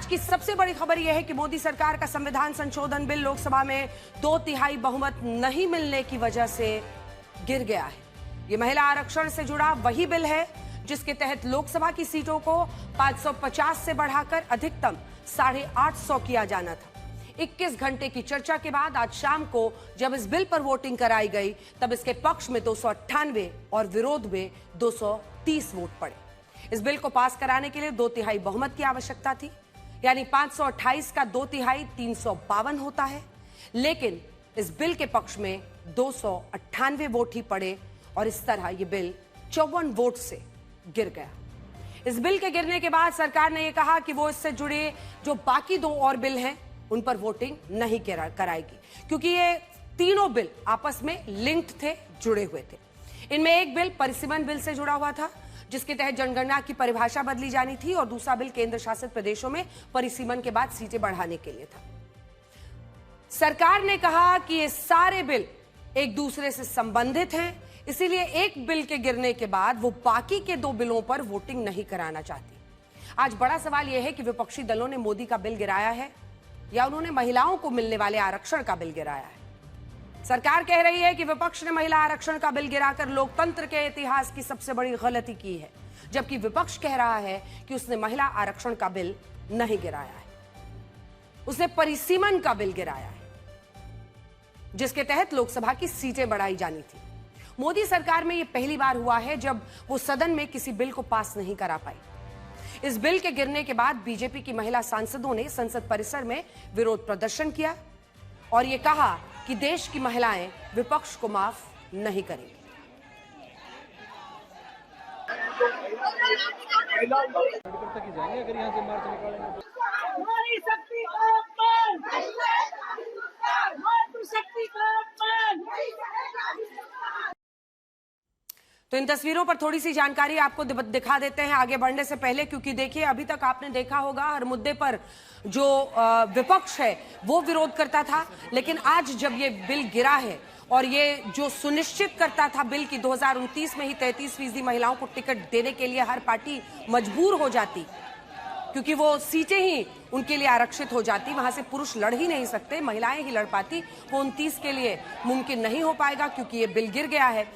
आज की सबसे बड़ी खबर यह है कि मोदी सरकार का संविधान संशोधन बिल लोकसभा में 2/3 बहुमत नहीं मिलने की वजह से गिर गया है। यह महिला आरक्षण से जुड़ा वही बिल है जिसके तहत लोकसभा की सीटों को 550 से बढ़ाकर अधिकतम 850 किया जाना था। 21 घंटे की चर्चा के बाद आज शाम को जब इस बिल पर वोटिंग कराई गई तब इसके पक्ष में 298 और विरोध में 230 वोट पड़े। इस बिल को पास कराने के लिए 2/3 बहुमत की आवश्यकता थी, यानी 528 का 2/3 352 होता है, लेकिन इस बिल के पक्ष में 298 वोट ही पड़े और इस तरह यह बिल 54 वोट से गिर गया। इस बिल के गिरने के बाद सरकार ने यह कहा कि वो इससे जुड़े जो बाकी 2 और बिल हैं उन पर वोटिंग नहीं कराएगी, क्योंकि ये तीनों बिल आपस में लिंक्ड थे, जुड़े हुए थे। इनमें एक बिल परिसीमन बिल से जुड़ा हुआ था जिसके तहत जनगणना की परिभाषा बदली जानी थी और दूसरा बिल केंद्र शासित प्रदेशों में परिसीमन के बाद सीटें बढ़ाने के लिए था। सरकार ने कहा कि ये सारे बिल एक दूसरे से संबंधित हैं, इसीलिए एक बिल के गिरने के बाद वो बाकी के 2 बिलों पर वोटिंग नहीं कराना चाहती। आज बड़ा सवाल यह है कि विपक्षी दलों ने मोदी का बिल गिराया है या उन्होंने महिलाओं को मिलने वाले आरक्षण का बिल गिराया है। सरकार कह रही है कि विपक्ष ने महिला आरक्षण का बिल गिराकर लोकतंत्र के इतिहास की सबसे बड़ी गलती की है, जबकि विपक्ष कह रहा है कि उसने महिला आरक्षण का बिल नहीं गिराया है, उसने परिसीमन का बिल गिराया है जिसके तहत लोकसभा की सीटें बढ़ाई जानी थी। मोदी सरकार में यह पहली बार हुआ है जब वो सदन में किसी बिल को पास नहीं करा पाई। इस बिल के गिरने के बाद बीजेपी की महिला सांसदों ने संसद परिसर में विरोध प्रदर्शन किया और यह कहा कि देश की महिलाएं विपक्ष को माफ नहीं करेंगी। तो इन तस्वीरों पर थोड़ी सी जानकारी आपको दिखा देते हैं आगे बढ़ने से पहले, क्योंकि देखिए अभी तक आपने देखा होगा हर मुद्दे पर जो विपक्ष है वो विरोध करता था, लेकिन आज जब ये बिल गिरा है और ये जो सुनिश्चित करता था बिल की 2029 में ही 33% महिलाओं को टिकट देने के लिए हर पार्टी मजबूर हो जाती, क्योंकि वो सीटें ही उनके लिए आरक्षित हो जाती, वहां से पुरुष लड़ ही नहीं सकते, महिलाएं ही लड़ पाती, वो 29 के लिए मुमकिन नहीं हो पाएगा क्योंकि ये बिल गिर गया है।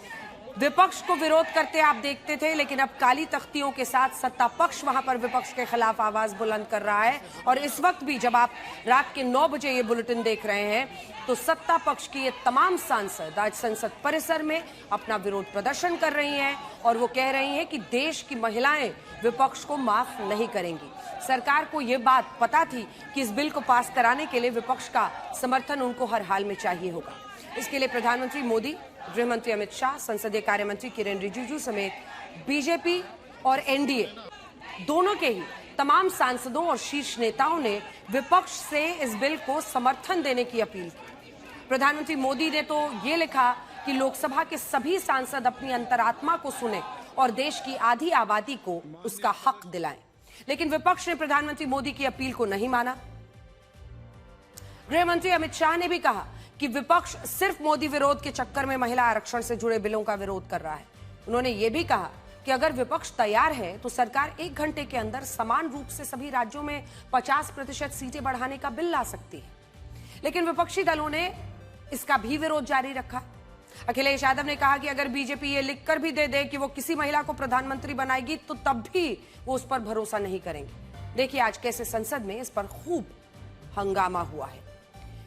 विपक्ष को विरोध करते आप देखते थे, लेकिन अब काली तख्तियों के साथ सत्ता पक्ष वहां पर विपक्ष के खिलाफ आवाज बुलंद कर रहा है। और इस वक्त भी जब आप रात के 9 बजे ये बुलेटिन देख रहे हैं तो सत्ता पक्ष की ये तमाम सांसद आज संसद परिसर में अपना विरोध प्रदर्शन कर रही हैं और वो कह रही हैं कि देश की महिलाएं विपक्ष को माफ नहीं करेंगी। सरकार को ये बात पता थी कि इस बिल को पास कराने के लिए विपक्ष का समर्थन उनको हर हाल में चाहिए होगा। इसके लिए प्रधानमंत्री मोदी, गृह मंत्री अमित शाह, संसदीय कार्य मंत्री किरेन रिजिजू समेत बीजेपी और एनडीए दोनों के ही तमाम सांसदों और शीर्ष नेताओं ने विपक्ष से इस बिल को समर्थन देने की अपील की। प्रधानमंत्री मोदी ने तो ये लिखा कि लोकसभा के सभी सांसद अपनी अंतरात्मा को सुने और देश की आधी आबादी को उसका हक दिलाएं, लेकिन विपक्ष ने प्रधानमंत्री मोदी की अपील को नहीं माना। गृह मंत्री अमित शाह ने भी कहा कि विपक्ष सिर्फ मोदी विरोध के चक्कर में महिला आरक्षण से जुड़े बिलों का विरोध कर रहा है। उन्होंने ये भी कहा कि अगर विपक्ष तैयार है तो सरकार 1 घंटे के अंदर समान रूप से सभी राज्यों में 50% सीटें बढ़ाने का बिल ला सकती है, लेकिन विपक्षी दलों ने इसका भी विरोध जारी रखा। अखिलेश यादव ने कहा कि अगर बीजेपी ये लिखकर भी दे दे कि वो किसी महिला को प्रधानमंत्री बनाएगी तो तब भी वो उस पर भरोसा नहीं करेंगे। देखिए आज कैसे संसद में इस पर खूब हंगामा हुआ है।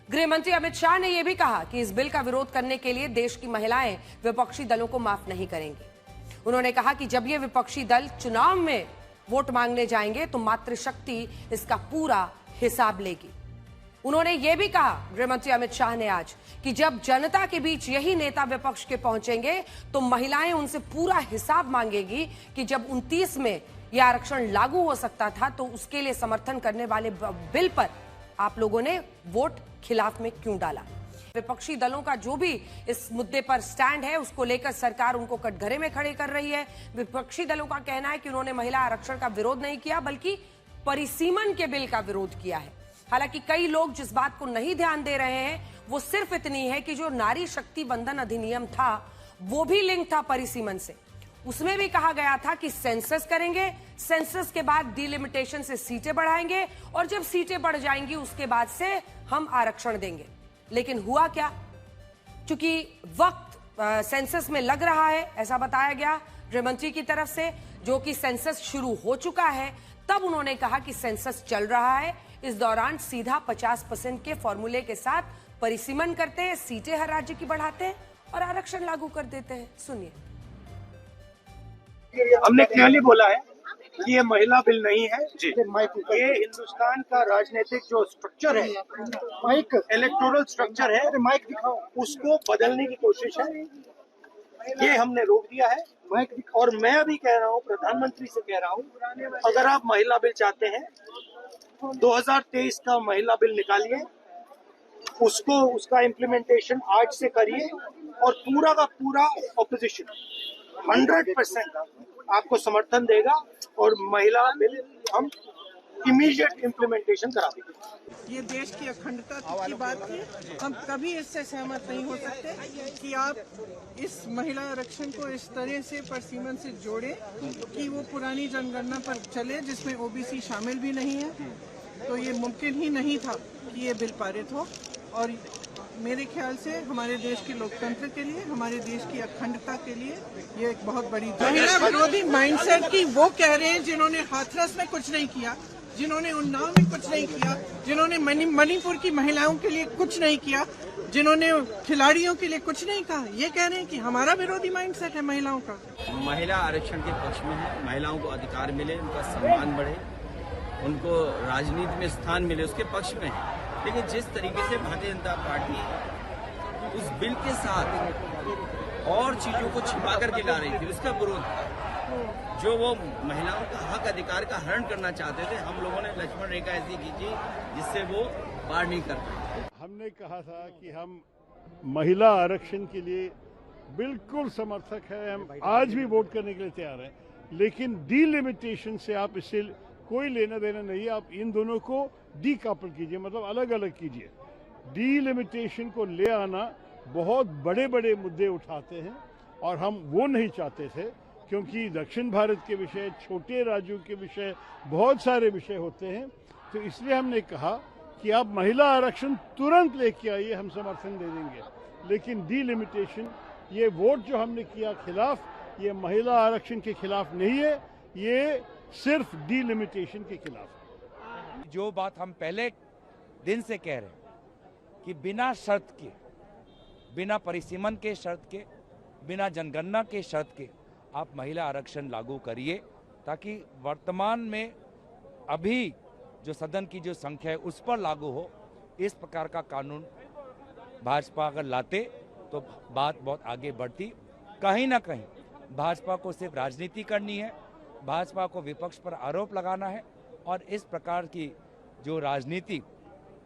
गृह मंत्री अमित शाह ने यह भी कहा कि इस बिल का विरोध करने के लिए देश की महिलाएं विपक्षी दलों को माफ नहीं करेंगी। उन्होंने कहा कि जब ये विपक्षी दल चुनाव में वोट मांगने जाएंगे तो मातृशक्ति इसका पूरा हिसाब लेगी। उन्होंने यह भी कहा, गृह मंत्री अमित शाह ने आज, कि जब जनता के बीच यही नेता विपक्ष के पहुंचेंगे तो महिलाएं उनसे पूरा हिसाब मांगेगी कि जब 29 में यह आरक्षण लागू हो सकता था तो उसके लिए समर्थन करने वाले बिल पर आप लोगों ने वोट खिलाफ में क्यों डाला। विपक्षी दलों का जो भी इस मुद्दे पर स्टैंड है उसको लेकर सरकार उनको कटघरे में खड़े कर रही है। विपक्षी दलों का कहना है कि उन्होंने महिला आरक्षण का विरोध नहीं किया बल्कि परिसीमन के बिल का विरोध किया है। हालांकि कई लोग जिस बात को नहीं ध्यान दे रहे हैं वो सिर्फ इतनी है कि जो नारी शक्ति वंदन अधिनियम था वो भी लिंक था परिसीमन से उसमें भी कहा गया था कि सेंसस करेंगे, सेंसस के बाद डिलिमिटेशन से सीटें बढ़ाएंगे और जब सीटें बढ़ जाएंगी उसके बाद से हम आरक्षण देंगे। लेकिन हुआ क्या? क्योंकि वक्त सेंसस में लग रहा है, ऐसा बताया गया गृह मंत्री की तरफ से, जो कि सेंसस शुरू हो चुका है, तब उन्होंने कहा कि सेंसस चल रहा है, इस दौरान सीधा 50% के फॉर्मूले के साथ परिसीमन करते हैं, सीटें हर राज्य की बढ़ाते हैं और आरक्षण लागू कर देते हैं। सुनिए। हमने क्लियरली बोला है कि ये महिला बिल नहीं है जी। ये हिंदुस्तान का राजनीतिक जो स्ट्रक्चर है, इलेक्टोरल स्ट्रक्चर है, उसको बदलने की कोशिश है। ये हमने रोक दिया है। और मैं अभी कह रहा हूँ, प्रधानमंत्री से कह रहा हूँ, अगर आप महिला बिल चाहते हैं 2023 का महिला बिल निकालिए, उसका इम्प्लीमेंटेशन आज से करिए और पूरा का पूरा ऑपोजिशन 100% आपको समर्थन देगा और महिला बिल हम इमीडिएट इम्प्लीमेंटेशन करा देंगे। ये देश की अखंडता की बात है, हम कभी इससे सहमत नहीं हो सकते कि आप इस महिला आरक्षण को इस तरह से परसीमन से जोड़ें कि वो पुरानी जनगणना पर चले जिसमें ओबीसी शामिल भी नहीं है। तो ये मुमकिन ही नहीं था कि ये बिल पारित हो और मेरे ख्याल से हमारे देश के लोकतंत्र के लिए, हमारे देश की अखंडता के लिए ये एक बहुत बड़ी महिला विरोधी माइंडसेट की वो कह रहे हैं जिन्होंने हाथरस में कुछ नहीं किया, जिन्होंने उन्नाव में कुछ नहीं किया, जिन्होंने मणिपुर की महिलाओं के लिए कुछ नहीं किया, जिन्होंने खिलाड़ियों के लिए कुछ नहीं कहा, ये कह रहे हैं कि हमारा विरोधी माइंडसेट है महिलाओं का। महिला आरक्षण के पक्ष में है, महिलाओं को अधिकार मिले, उनका सम्मान बढ़े, उनको राजनीति में स्थान मिले, उसके पक्ष में है। लेकिन जिस तरीके से भारतीय जनता पार्टी उस बिल के साथ और चीजों को छिपा करके ला रही थी, उसका विरोध, जो वो महिलाओं का हक अधिकार का हरण करना चाहते थे, हम लोगों ने लक्ष्मण रेखा ऐसी खींची जिससे वो पार नहीं कर पाए। हमने कहा था कि हम महिला आरक्षण के लिए बिल्कुल समर्थक है, हम आज भी वोट करने के लिए तैयार हैं, लेकिन डिलिमिटेशन से आप इससे कोई लेना देना नहीं है। आप इन दोनों को डीकपल कीजिए, मतलब अलग अलग कीजिए। डिलिमिटेशन को ले आना बहुत बड़े बड़े मुद्दे उठाते हैं और हम वो नहीं चाहते थे, क्योंकि दक्षिण भारत के विषय, छोटे राज्यों के विषय, बहुत सारे विषय होते हैं। तो इसलिए हमने कहा कि आप महिला आरक्षण तुरंत लेके आइए, हम समर्थन दे देंगे, लेकिन डिलिमिटेशन, ये वोट जो हमने किया खिलाफ, ये महिला आरक्षण के खिलाफ नहीं है, ये सिर्फ डिलिमिटेशन के खिलाफ। जो बात हम पहले दिन से कह रहे हैं कि बिना शर्त के, बिना परिसीमन के शर्त के, बिना जनगणना के शर्त के आप महिला आरक्षण लागू करिए, ताकि वर्तमान में अभी जो सदन की जो संख्या है उस पर लागू हो। इस प्रकार का कानून भाजपा अगर लाते तो बात बहुत आगे बढ़ती। कहीं ना कहीं भाजपा को सिर्फ राजनीति करनी है, भाजपा को विपक्ष पर आरोप लगाना है, और इस प्रकार की जो राजनीति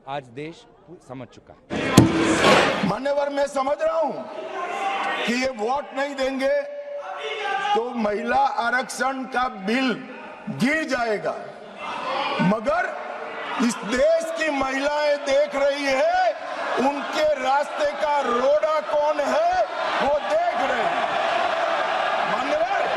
आज देश समझ चुका है। मान्यवर, मैं समझ रहा हूं कि ये वोट नहीं देंगे तो महिला आरक्षण का बिल गिर जाएगा, मगर इस देश की महिलाएं देख रही है, उनके रास्ते का रोड़ा कौन है वो देख रहे हैं। मान्यवर,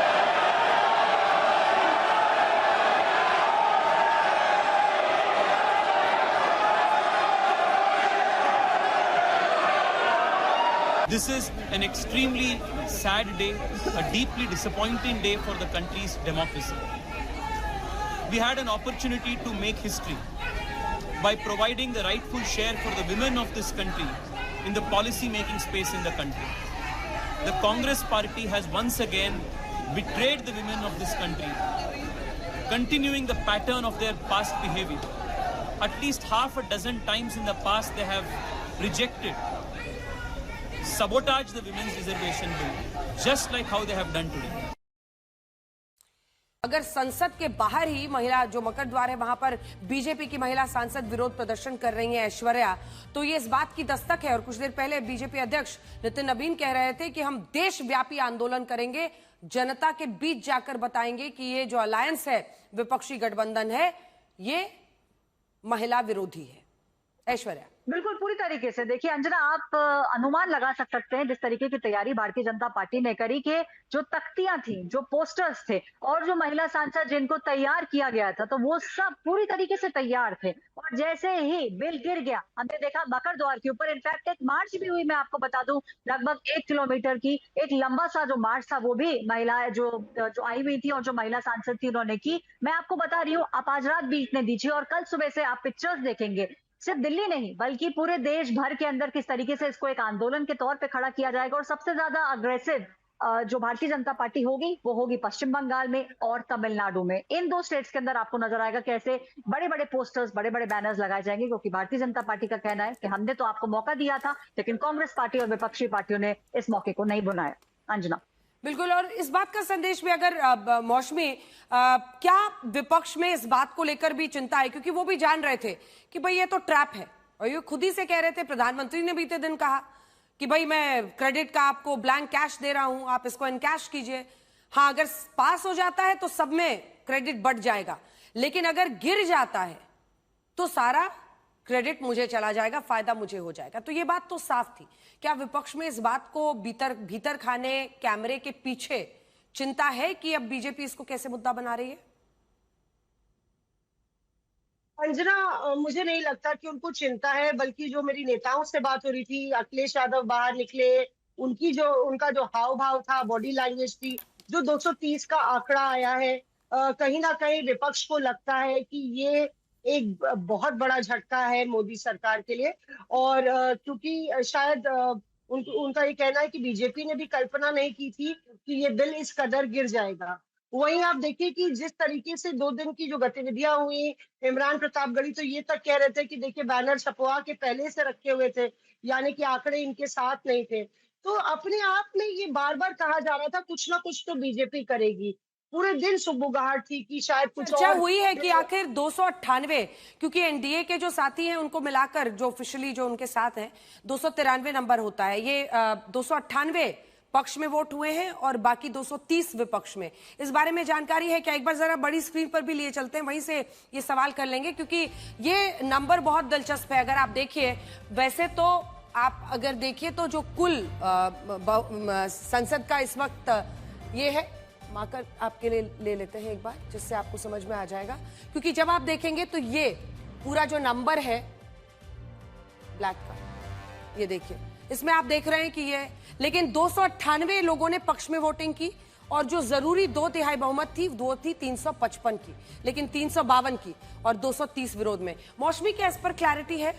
This is an extremely sad day, a deeply disappointing day for the country's democracy. We had an opportunity to make history by providing the rightful share for the women of this country in the policy-making space in the country. The Congress party has once again betrayed the women of this country, continuing the pattern of their past behavior. At least half a dozen times in the past they have rejected, sabotage the women's reservation bill, just like how they have done today. अगर संसद के बाहर ही महिला जो मकर द्वार है वहां पर बीजेपी की महिला सांसद विरोध प्रदर्शन कर रही हैं ऐश्वर्या, तो ये इस बात की दस्तक है। और कुछ देर पहले बीजेपी अध्यक्ष नितिन नवीन कह रहे थे कि हम देशव्यापी आंदोलन करेंगे, जनता के बीच जाकर बताएंगे कि ये जो अलायंस है, विपक्षी गठबंधन है, ये महिला विरोधी है। ऐश्वर्या। बिल्कुल पूरी तरीके से। देखिए अंजना, आप अनुमान लगा सकते हैं जिस तरीके की तैयारी भारतीय जनता पार्टी ने करी कि जो तख्तियां थी, जो पोस्टर्स थे और जो महिला सांसद जिनको तैयार किया गया था, तो वो सब पूरी तरीके से तैयार थे। और जैसे ही बिल गिर गया, हमने देखा मकर द्वार के ऊपर इनफैक्ट एक मार्च भी हुई, मैं आपको बता दूं, लगभग 1 किलोमीटर की एक लंबा सा जो मार्च था, वो भी महिलाएं जो आई हुई थी और जो महिला सांसद थी उन्होंने की। मैं आपको बता रही हूँ, आप आज रात बीतने दीजिए और कल सुबह से आप पिक्चर्स देखेंगे, सिर्फ दिल्ली नहीं बल्कि पूरे देश भर के अंदर किस तरीके से इसको एक आंदोलन के तौर पे खड़ा किया जाएगा। और सबसे ज्यादा अग्रेसिव जो भारतीय जनता पार्टी होगी वो होगी पश्चिम बंगाल में और तमिलनाडु में। इन 2 स्टेट्स के अंदर आपको नजर आएगा कैसे बड़े बड़े पोस्टर्स, बड़े बड़े बैनर्स लगाए जाएंगे, क्योंकि भारतीय जनता पार्टी का कहना है कि हमने तो आपको मौका दिया था, लेकिन कांग्रेस पार्टी और विपक्षी पार्टियों ने इस मौके को नहीं बुलाया। अंजना। बिल्कुल, और इस बात का संदेश भी अगर मौसमी, क्या विपक्ष में इस बात को लेकर भी चिंता है, क्योंकि वो भी जान रहे थे कि भाई ये तो ट्रैप है, और ये खुद ही से कह रहे थे, प्रधानमंत्री ने बीते दिन कहा कि भाई मैं क्रेडिट का आपको ब्लैंक कैश दे रहा हूं, आप इसको इनकैश कीजिए। हाँ, अगर पास हो जाता है तो सब में क्रेडिट बढ़ जाएगा, लेकिन अगर गिर जाता है तो सारा क्रेडिट मुझे चला जाएगा, फायदा मुझे हो जाएगा। तो ये बात तो साफ थी। क्या विपक्ष में इस बात को भीतर खाने कैमरे के पीछे चिंता है कि अब बीजेपी इसको कैसे मुद्दा बना रही है? अंजना, मुझे नहीं लगता कि उनको चिंता है, बल्कि जो मेरी नेताओं से बात हो रही थी, अखिलेश यादव बाहर निकले, उनका जो हाव भाव था, बॉडी लैंग्वेज थी, जो 230 का आंकड़ा आया है, कहीं ना कहीं विपक्ष को लगता है कि ये एक बहुत बड़ा झटका है मोदी सरकार के लिए। और क्योंकि शायद उनका ये कहना है कि बीजेपी ने भी कल्पना नहीं की थी कि ये बिल इस कदर गिर जाएगा। वहीं आप देखिए कि जिस तरीके से 2 दिन की जो गतिविधियां हुई, इमरान प्रतापगढ़ी तो ये तक कह रहे थे कि देखिए बैनर छपवा के पहले से रखे हुए थे, यानी कि आंकड़े इनके साथ नहीं थे। तो अपने आप में ये बार बार कहा जा रहा था कुछ ना कुछ तो बीजेपी करेगी। पूरे दिन सुबुगाहट थी कि शायद कुछ और हुई है कि आखिर 298, क्योंकि एनडीए के जो साथी हैं उनको मिलाकर जो ऑफिशियली जो उनके साथ हैं 293 नंबर होता है, ये 298 पक्ष में वोट हुए हैं और बाकी 230 विपक्ष में। इस बारे में जानकारी है क्या? एक बार जरा बड़ी स्क्रीन पर भी लिए चलते हैं, वहीं से ये सवाल कर लेंगे, क्योंकि ये नंबर बहुत दिलचस्प है। अगर आप देखिए, वैसे तो आप अगर देखिए तो जो कुल संसद का इस वक्त ये है, मार्कर आपके लिए ले लेते हैं एक बार, जिससे आपको समझ में आ जाएगा, क्योंकि जब आप देखेंगे तो ये पूरा जो नंबर है ब्लैक का, ये देखिए, इसमें आप देख रहे हैं कि ये, लेकिन 298 लोगों ने पक्ष में वोटिंग की और जो जरूरी 2/3 बहुमत थी वो थी 355 की, लेकिन 352 की और 230 विरोध में। मौसमी, क्या इस पर क्लैरिटी है?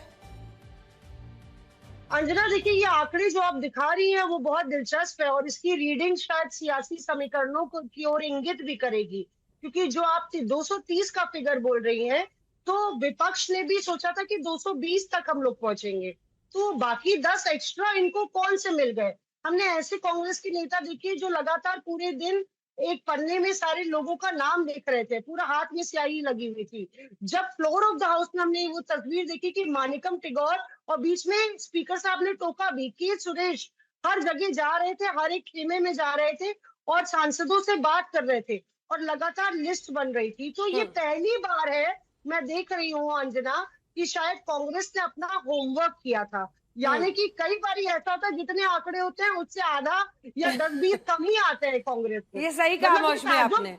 अंजना, देखिए ये आंकड़े जो आप दिखा रही हैं वो बहुत दिलचस्प है और इसकी रीडिंग शायद सियासी समीकरणों की ओर इंगित भी करेगी, क्योंकि जो आप 230 का फिगर बोल रही हैं, तो विपक्ष ने भी सोचा था कि 220 तक हम लोग पहुंचेंगे, तो बाकी 10 एक्स्ट्रा इनको कौन से मिल गए? हमने ऐसे कांग्रेस के नेता देखे जो लगातार पूरे दिन एक पन्ने में सारे लोगों का नाम देख रहे थे, पूरा हाथ में स्याही लगी हुई थी। जब फ्लोर ऑफ द हाउस में हमने वो तस्वीर देखी कि मानिकम टिगोर और बीच में स्पीकर साहब ने टोका भी कि सुरेश हर जगह जा रहे थे, हर एक खेमे में जा रहे थे और सांसदों से बात कर रहे थे और लगातार लिस्ट बन रही थी। तो ये पहली बार है, मैं देख रही हूँ अंजना, कि शायद कांग्रेस ने अपना होमवर्क किया था। यानी कि कई बार ऐसा होता है जितने आंकड़े होते हैं उससे आधा या 10-20 कम ही आते हैं कांग्रेस को। ये सही कहा मौसमी आपने।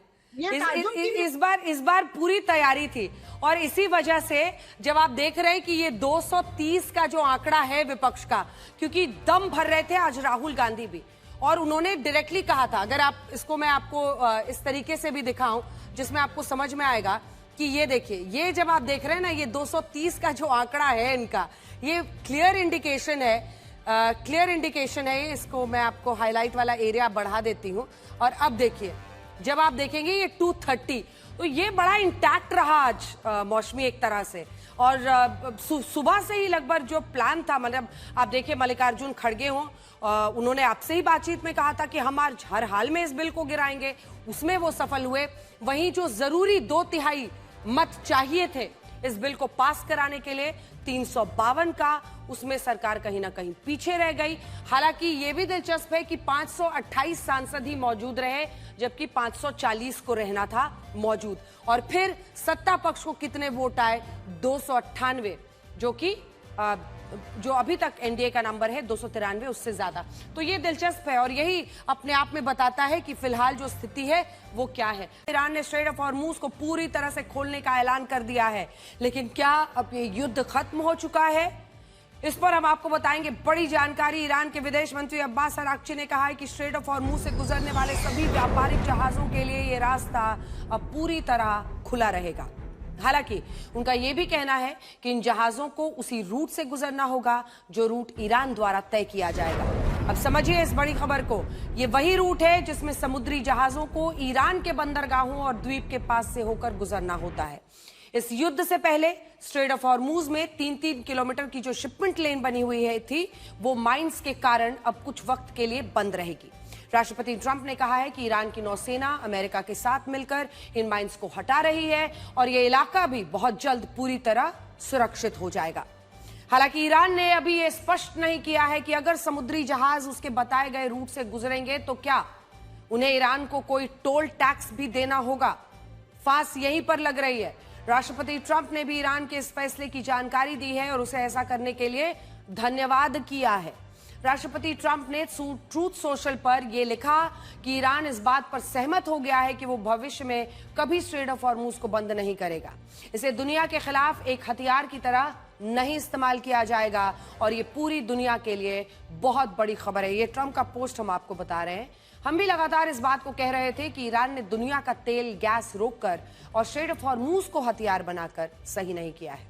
इस बार पूरी तैयारी थी और इसी वजह से जब आप देख रहे हैं कि ये 230 का जो आंकड़ा है विपक्ष का, क्योंकि दम भर रहे थे आज राहुल गांधी भी, और उन्होंने डायरेक्टली कहा था, अगर आप इसको मैं आपको इस तरीके से भी दिखाऊं जिसमें आपको समझ में आएगा कि ये देखिए, ये जब आप देख रहे हैं ना, ये 230 का जो आंकड़ा है इनका, ये क्लियर इंडिकेशन है, इसको मैं आपको हाईलाइट वाला एरिया बढ़ा देती हूं। और अब देखिए, जब आप देखेंगे ये 230, तो ये बड़ा इंटैक्ट रहा आज मौसमी एक तरह से। और सुबह से ही लगभग जो प्लान था, मतलब आप देखिए मल्लिकार्जुन खड़गे हों, उन्होंने आपसे ही बातचीत में कहा था कि हम आज हर हाल में इस बिल को गिराएंगे, उसमें वो सफल हुए। वहीं जो जरूरी 2/3 मत चाहिए थे इस बिल को पास कराने के लिए, 352 का, उसमें सरकार कहीं ना कहीं पीछे रह गई। हालांकि ये भी दिलचस्प है कि 528 सांसद ही मौजूद रहे, जबकि 540 को रहना था मौजूद। और फिर सत्ता पक्ष को कितने वोट आए? 298, जो कि जो अभी तक एनडीए का नंबर है 293, उससे ज्यादा। तो ये दिलचस्प है और यही अपने आप में बताता है कि फिलहाल जो स्थिति है वो क्या है। ईरान ने स्ट्रेट ऑफ हॉर्मूज को पूरी तरह से खोलने का ऐलान कर दिया है, लेकिन क्या अब ये युद्ध खत्म हो चुका है? इस पर हम आपको बताएंगे बड़ी जानकारी। ईरान के विदेश मंत्री अब्बास अराक्ची ने कहा है कि स्ट्रेट ऑफ हॉर्मूज से गुजरने वाले सभी व्यापारिक जहाजों के लिए ये रास्ता अब पूरी तरह खुला रहेगा। हालांकि उनका यह भी कहना है कि इन जहाजों को उसी रूट से गुजरना होगा जो रूट ईरान द्वारा तय किया जाएगा। अब समझिए इस बड़ी खबर को, ये वही रूट है जिसमें समुद्री जहाजों को ईरान के बंदरगाहों और द्वीप के पास से होकर गुजरना होता है। इस युद्ध से पहले स्ट्रेट ऑफ हॉर्मूज में 3-3 किलोमीटर की जो शिपमेंट लेन बनी हुई थी वो माइंस के कारण अब कुछ वक्त के लिए बंद रहेगी। राष्ट्रपति ट्रंप ने कहा है कि ईरान की नौसेना अमेरिका के साथ मिलकर इन माइंस को हटा रही है और यह इलाका भी बहुत जल्द पूरी तरह सुरक्षित हो जाएगा। हालांकि ईरान ने अभी यह स्पष्ट नहीं किया है कि अगर समुद्री जहाज उसके बताए गए रूट से गुजरेंगे तो क्या उन्हें ईरान को कोई टोल टैक्स भी देना होगा। फांस यहीं पर लग रही है। राष्ट्रपति ट्रंप ने भी ईरान के इस फैसले की जानकारी दी है और उसे ऐसा करने के लिए धन्यवाद किया है। राष्ट्रपति ट्रंप ने ट्रूथ सोशल पर यह लिखा कि ईरान इस बात पर सहमत हो गया है कि वो भविष्य में कभी स्ट्रेट ऑफ हॉर्मूज को बंद नहीं करेगा। इसे दुनिया के खिलाफ एक हथियार की तरह नहीं इस्तेमाल किया जाएगा और ये पूरी दुनिया के लिए बहुत बड़ी खबर है। ये ट्रंप का पोस्ट हम आपको बता रहे हैं। हम भी लगातार इस बात को कह रहे थे कि ईरान ने दुनिया का तेल गैस रोककर और स्ट्रेट ऑफ हॉर्मूज को हथियार बनाकर सही नहीं किया है।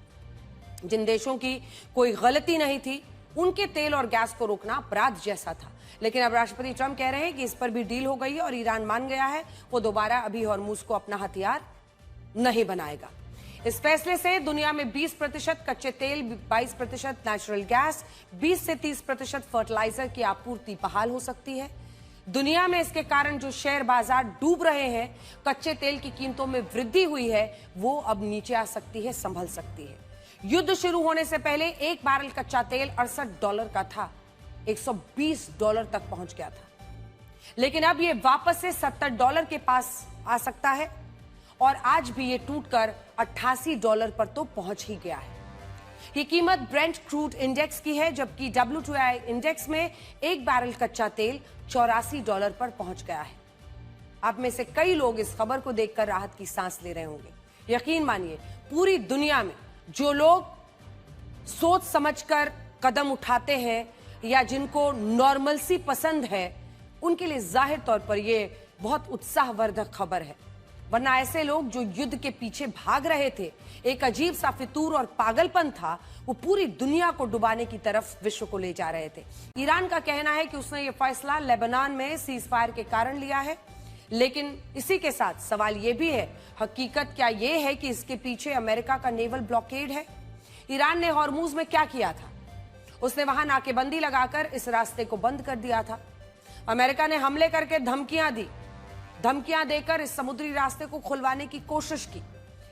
जिन देशों की कोई गलती नहीं थी उनके तेल और गैस को रोकना अपराध जैसा था, लेकिन अब राष्ट्रपति ट्रंप कह रहे हैं कि इस पर भी डील हो गई है और ईरान मान गया है वो दोबारा अभी हॉर्मूज को अपना हथियार नहीं बनाएगा। इस फैसले से दुनिया में 20% कच्चे तेल, 22% नेचुरल गैस, 20 से 30% फर्टिलाइजर की आपूर्ति बहाल हो सकती है। दुनिया में इसके कारण जो शेयर बाजार डूब रहे हैं, कच्चे तेल की कीमतों में वृद्धि हुई है, वो अब नीचे आ सकती है, संभल सकती है। युद्ध शुरू होने से पहले एक बैरल कच्चा तेल $68 का था, $120 तक पहुंच गया था, लेकिन अब ये वापस से $70 के पास आ सकता है और आज भी ये टूटकर $88 पर तो पहुंच ही गया है। ये कीमत ब्रेंट क्रूड इंडेक्स की है, जबकि WTI इंडेक्स में एक बैरल कच्चा तेल $84 पर पहुंच गया है। आप में से कई लोग इस खबर को देखकर राहत की सांस ले रहे होंगे। यकीन मानिए, पूरी दुनिया में जो लोग सोच समझकर कदम उठाते हैं या जिनको नॉर्मलसी पसंद है, उनके लिए जाहिर तौर पर यह बहुत उत्साहवर्धक खबर है। वरना ऐसे लोग जो युद्ध के पीछे भाग रहे थे, एक अजीब सा फितूर और पागलपन था, वो पूरी दुनिया को डुबाने की तरफ विश्व को ले जा रहे थे। ईरान का कहना है कि उसने ये फैसला लेबनान में सीज फायर के कारण लिया है, लेकिन इसी के साथ सवाल ये भी है, हकीकत क्या ये है कि इसके पीछे अमेरिका का नेवल ब्लॉकेड है? ईरान ने हॉर्मूज में क्या किया था? उसने वहां नाकेबंदी लगाकर इस रास्ते को बंद कर दिया था। अमेरिका ने हमले करके धमकियां देकर इस समुद्री रास्ते को खुलवाने की कोशिश की,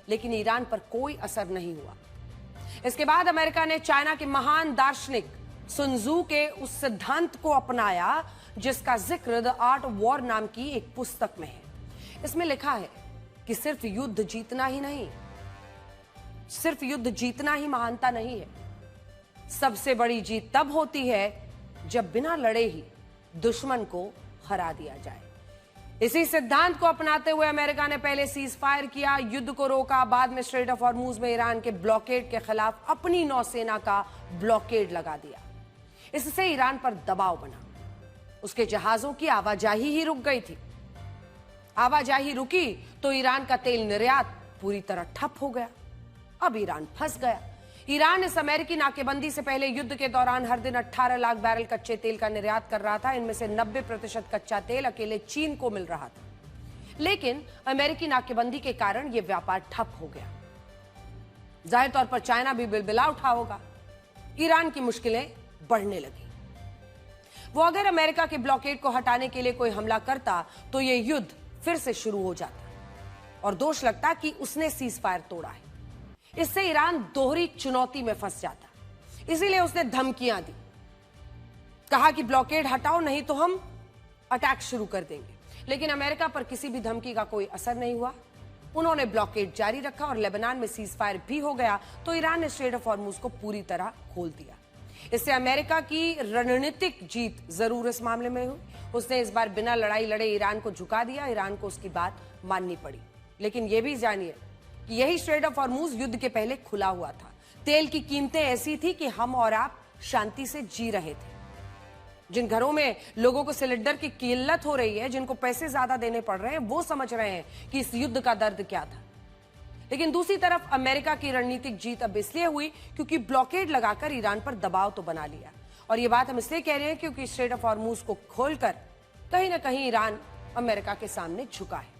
लेकिन ईरान पर कोई असर नहीं हुआ। इसके बाद अमेरिका ने चाइना के महान दार्शनिक सुन त्सू के उस सिद्धांत को अपनाया जिसका जिक्र द आर्ट ऑफ वॉर नाम की एक पुस्तक में है। इसमें लिखा है कि सिर्फ युद्ध जीतना ही महानता नहीं है। सबसे बड़ी जीत तब होती है जब बिना लड़े ही दुश्मन को हरा दिया जाए। इसी सिद्धांत को अपनाते हुए अमेरिका ने पहले सीज फायर किया, युद्ध को रोका, बाद में स्ट्रेट ऑफ हॉर्मूज में ईरान के ब्लॉकेड के खिलाफ अपनी नौसेना का ब्लॉकेड लगा दिया। इससे ईरान पर दबाव बना, उसके जहाजों की आवाजाही ही रुक गई थी। आवाजाही रुकी तो ईरान का तेल निर्यात पूरी तरह ठप हो गया। अब ईरान फंस गया। ईरान इस अमेरिकी नाकेबंदी से पहले युद्ध के दौरान हर दिन 18 लाख बैरल कच्चे तेल का निर्यात कर रहा था। इनमें से 90% कच्चा तेल अकेले चीन को मिल रहा था, लेकिन अमेरिकी नाकेबंदी के कारण यह व्यापार ठप हो गया। जाहिर तौर पर चाइना भी बिलबिला उठा होगा। ईरान की मुश्किलें बढ़ने लगी। वो अगर अमेरिका के ब्लॉकेड को हटाने के लिए कोई हमला करता तो यह युद्ध फिर से शुरू हो जाता और दोष लगता कि उसने सीज फायर तोड़ा है। इससे ईरान दोहरी चुनौती में फंस जाता। इसीलिए उसने धमकियां दी, कहा कि ब्लॉकेड हटाओ नहीं तो हम अटैक शुरू कर देंगे। लेकिन अमेरिका पर किसी भी धमकी का कोई असर नहीं हुआ। उन्होंने ब्लॉकेड जारी रखा और लेबनान में सीज फायर भी हो गया तो ईरान ने स्ट्रेट ऑफ हॉर्मुज को पूरी तरह खोल दिया। इससे अमेरिका की रणनीतिक जीत जरूर इस मामले में हुई। उसने इस बार बिना लड़ाई लड़े ईरान को झुका दिया। ईरान को उसकी बात माननी पड़ी। लेकिन यह भी जानिए कि यही स्ट्रेट ऑफ हॉर्मुज युद्ध के पहले खुला हुआ था। तेल की कीमतें ऐसी थी कि हम और आप शांति से जी रहे थे। जिन घरों में लोगों को सिलेंडर की किल्लत हो रही है, जिनको पैसे ज्यादा देने पड़ रहे हैं, वो समझ रहे हैं कि इस युद्ध का दर्द क्या था। लेकिन दूसरी तरफ अमेरिका की रणनीतिक जीत अब इसलिए हुई क्योंकि ब्लॉकेड लगाकर ईरान पर दबाव तो बना लिया। और ये बात हम इसलिए कह रहे हैं क्योंकि स्ट्रेट ऑफ हॉर्मुज को खोलकर कहीं ना कहीं ईरान अमेरिका के सामने झुका है।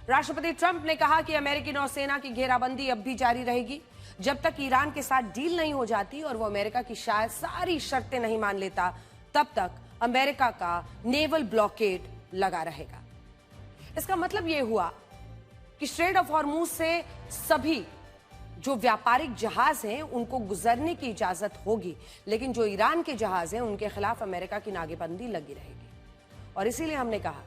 राष्ट्रपति ट्रंप ने कहा कि अमेरिकी नौसेना की घेराबंदी अब भी जारी रहेगी जब तक ईरान के साथ डील नहीं हो जाती और वो अमेरिका की शायद सारी शर्तें नहीं मान लेता, तब तक अमेरिका का नेवल ब्लॉकेड लगा रहेगा। इसका मतलब यह हुआ कि स्ट्रेट ऑफ हॉर्मुज से सभी जो व्यापारिक जहाज हैं उनको गुजरने की इजाजत होगी, लेकिन जो ईरान के जहाज हैं उनके खिलाफ अमेरिका की नाकेबंदी लगी रहेगी। और इसीलिए हमने कहा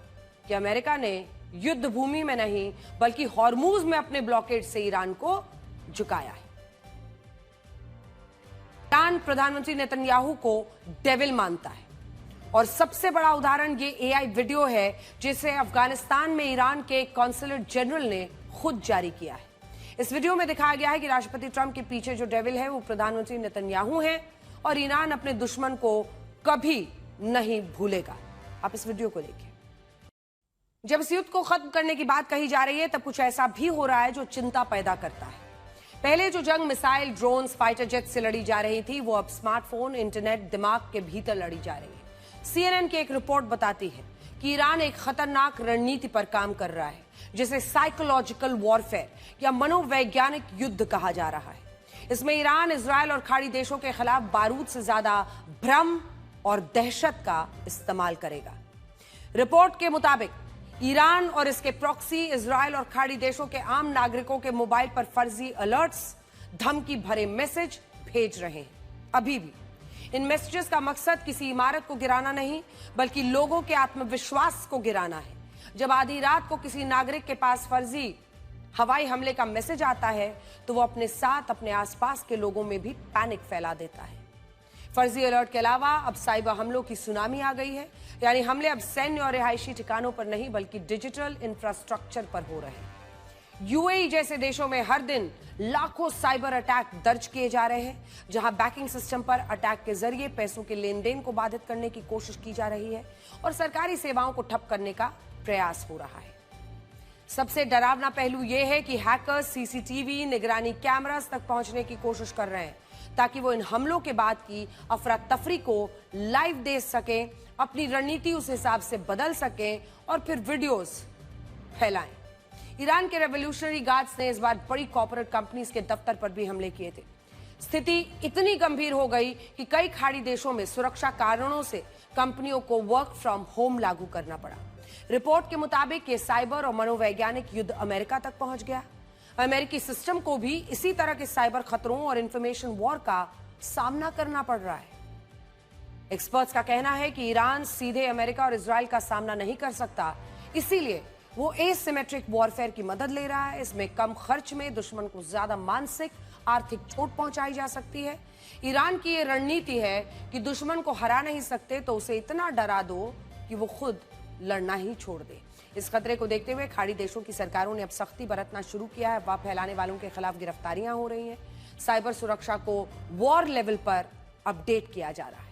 कि अमेरिका ने युद्ध भूमि में नहीं बल्कि हॉर्मुज में अपने ब्लॉकेड से ईरान को झुकाया है। ईरान प्रधानमंत्री नेतन्याहू को डेविल मानता है और सबसे बड़ा उदाहरण ये एआई वीडियो है जिसे अफगानिस्तान में ईरान के कॉन्सुलेट जनरल ने खुद जारी किया है। इस वीडियो में दिखाया गया है कि राष्ट्रपति ट्रंप के पीछे जो डेविल है वो प्रधानमंत्री नेतन्याहू है और ईरान अपने दुश्मन को कभी नहीं भूलेगा। आप इस वीडियो को देखिए। जब इस युद्ध को खत्म करने की बात कही जा रही है तब कुछ ऐसा भी हो रहा है जो चिंता पैदा करता है। पहले जो जंग मिसाइल, ड्रोन्स, फाइटर जेट से लड़ी जा रही थी वो अब स्मार्टफोन, इंटरनेट, दिमाग के भीतर लड़ी जा रही है। CNN की एक रिपोर्ट बताती है कि ईरान एक खतरनाक रणनीति पर काम कर रहा है जिसे साइकोलॉजिकल वॉरफेयर या मनोवैज्ञानिक युद्ध कहा जा रहा है। इसमें ईरान, इजराइल और खाड़ी देशों के खिलाफ बारूद से ज्यादा भ्रम और दहशत का इस्तेमाल करेगा। रिपोर्ट के मुताबिक ईरान और इसके प्रॉक्सी इजराइल और खाड़ी देशों के आम नागरिकों के मोबाइल पर फर्जी अलर्ट्स, धमकी भरे मैसेज भेज रहे हैं। अभी भी इन मैसेजेस का मकसद किसी इमारत को गिराना नहीं बल्कि लोगों के आत्मविश्वास को गिराना है। जब आधी रात को किसी नागरिक के पास फर्जी हवाई हमले का मैसेज आता है तो वो अपने साथ अपने आसपास के लोगों में भी पैनिक फैला देता है। फर्जी अलर्ट के अलावा अब साइबर हमलों की सुनामी आ गई है, यानी हमले अब सैन्य और रिहायशी ठिकानों पर नहीं बल्कि डिजिटल इंफ्रास्ट्रक्चर पर हो रहे हैं। यूएई जैसे देशों में हर दिन लाखों साइबर अटैक दर्ज किए जा रहे हैं, जहां बैंकिंग सिस्टम पर अटैक के जरिए पैसों के लेन देन को बाधित करने की कोशिश की जा रही है और सरकारी सेवाओं को ठप करने का प्रयास हो रहा है। सबसे डरावना पहलू यह है कि हैकर्स सीसीटीवी, निगरानी कैमरास तक पहुंचने की कोशिश कर रहे हैं ताकि वो इन हमलों के बाद की अफरा तफरी को लाइव देख सकें, अपनी रणनीति उस हिसाब से बदल सकें और फिर वीडियोस फैलाएं। ईरान के रेवोल्यूशनरी गार्ड्स ने इस बार बड़ी कॉर्पोरेट कंपनीज के दफ्तर पर भी हमले किए थे। स्थिति इतनी गंभीर हो गई कि कई खाड़ी देशों में सुरक्षा कारणों से कंपनियों को वर्क फ्रॉम होम लागू करना पड़ा। रिपोर्ट के मुताबिक ये साइबर और मनोवैज्ञानिक युद्ध अमेरिका तक पहुंच गया। अमेरिकी सिस्टम को भी इसी तरह के साइबर खतरों और इंफॉर्मेशन वॉर का सामना करना पड़ रहा है। एक्सपर्ट्स का कहना है कि ईरान सीधे अमेरिका और इजराइल का सामना नहीं कर सकता, इसीलिए वो एसिमेट्रिक वॉरफेयर की मदद ले रहा है। इसमें कम खर्च में दुश्मन को ज्यादा मानसिक, आर्थिक चोट पहुंचाई जा सकती है। ईरान की ये रणनीति है कि दुश्मन को हरा नहीं सकते तो उसे इतना डरा दो कि वो खुद लड़ना ही छोड़ दे। इस खतरे को देखते हुए खाड़ी देशों की सरकारों ने अब सख्ती बरतना शुरू किया है। अफवाह फैलाने वालों के खिलाफ गिरफ्तारियां हो रही हैं। साइबर सुरक्षा को वॉर लेवल पर अपडेट किया जा रहा है।